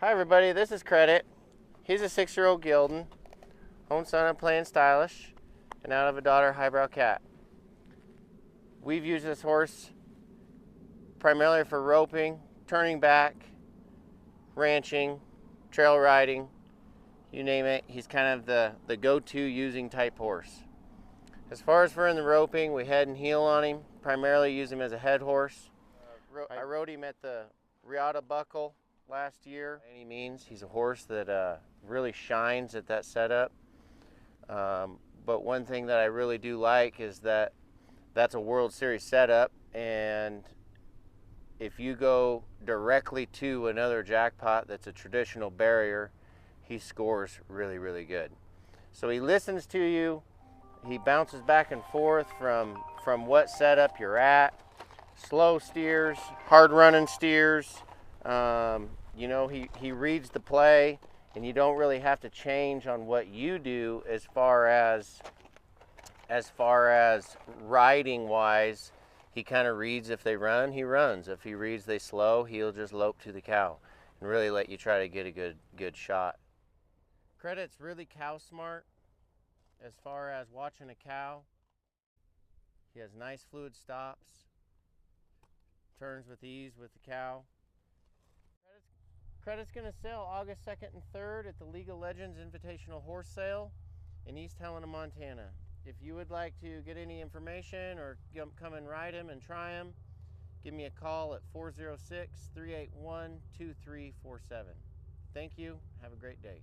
Hi everybody, this is Credit. He's a 6-year-old gelding, own son of PlayinStylish, and out of a daughter, High Brow Cat. We've used this horse primarily for roping, turning back, ranching, trail riding, you name it. He's kind of the go-to using type horse. As far as for in the roping, we head and heel on him, primarily use him as a head horse. I rode him at the Riata Buckle last year. By any means, he's a horse that really shines at that setup. But one thing that I really do like is that that's a World Series setup, and if you go directly to another jackpot that's a traditional barrier, he scores really, really good. So he listens to you. He bounces back and forth from what setup you're at. Slow steers, hard running steers. You know, he reads the play, and you don't really have to change on what you do as far as riding wise. He kind of reads. If they run, he runs. If he reads they slow, he'll just lope to the cow and really let you try to get a good shot. Credit's really cow smart as far as watching a cow. He has nice fluid stops, turns with ease with the cow. Credit's going to sell August 2nd and 3rd at the League of Legends Invitational Horse Sale in East Helena, Montana. If you would like to get any information or come and ride him and try him, give me a call at 406-381-2347. Thank you. Have a great day.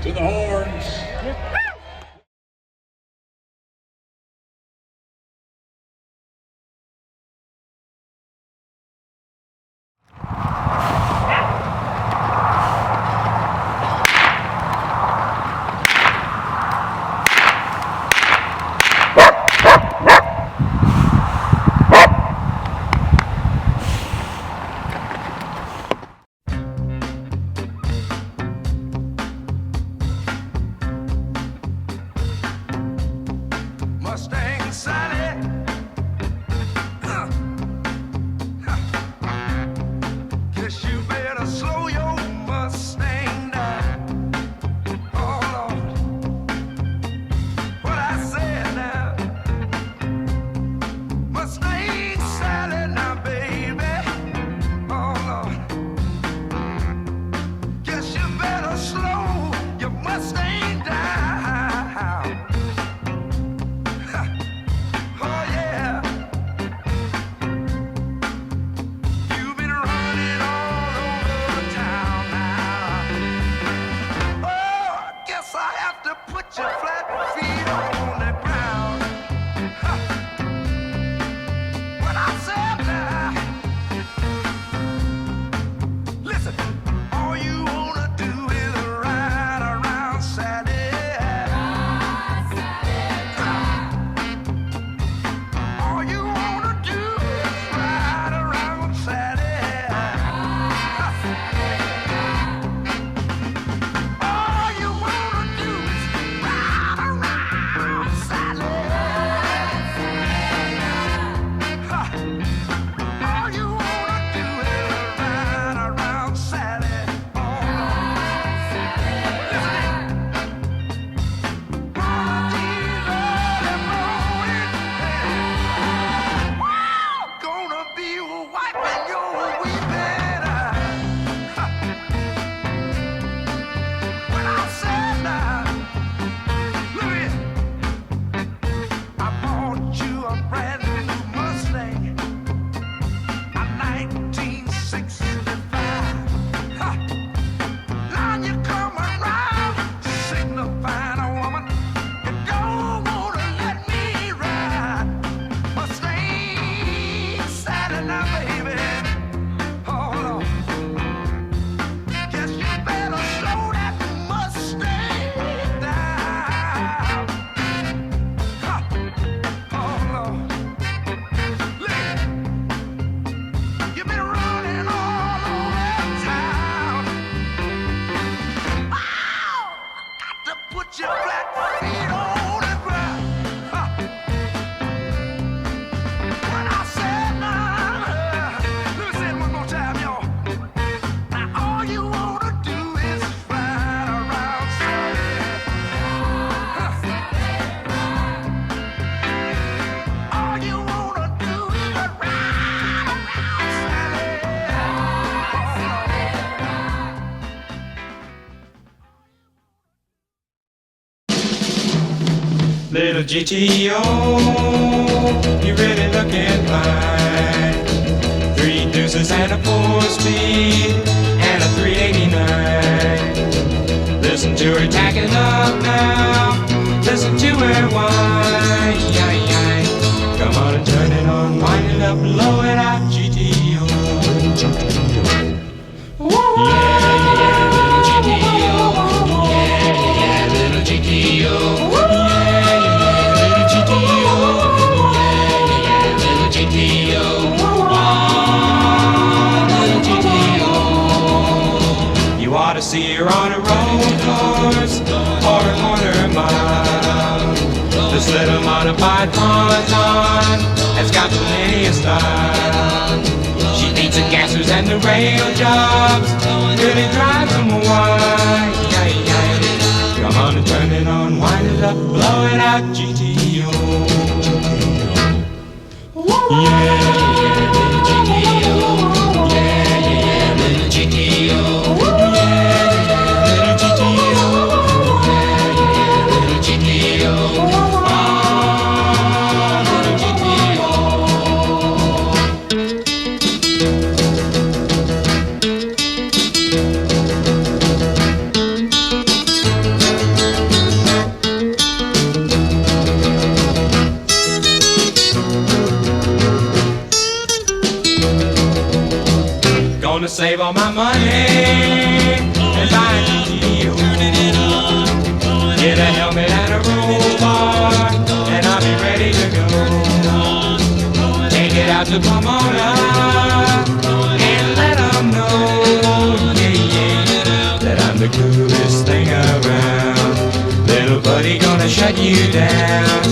To the horns. Little GTO, you really looking fine. 3 deuces and a 4-speed and a 389. Listen to her tacking up now. Listen to her whine. Come on and turn it on, wind it up, blow it out, GTO. Yeah, little GTO. Yeah, little GTO. You ought to see her on a road course or a quarter mile. This little modified ponton has got plenty of style. She beats the gassers and the rail jobs, really drives them wild. Come on and turn it on, wind it up, blow it out, GTO. Yeah, little GTO. Yeah, little GTO. Gonna save all my money and buy a rodeo. Get a helmet and a roll bar, and I'll be ready to go. Take it out to Pomona and let them know, yeah, yeah, that I'm the coolest thing around. Little buddy gonna shut you down.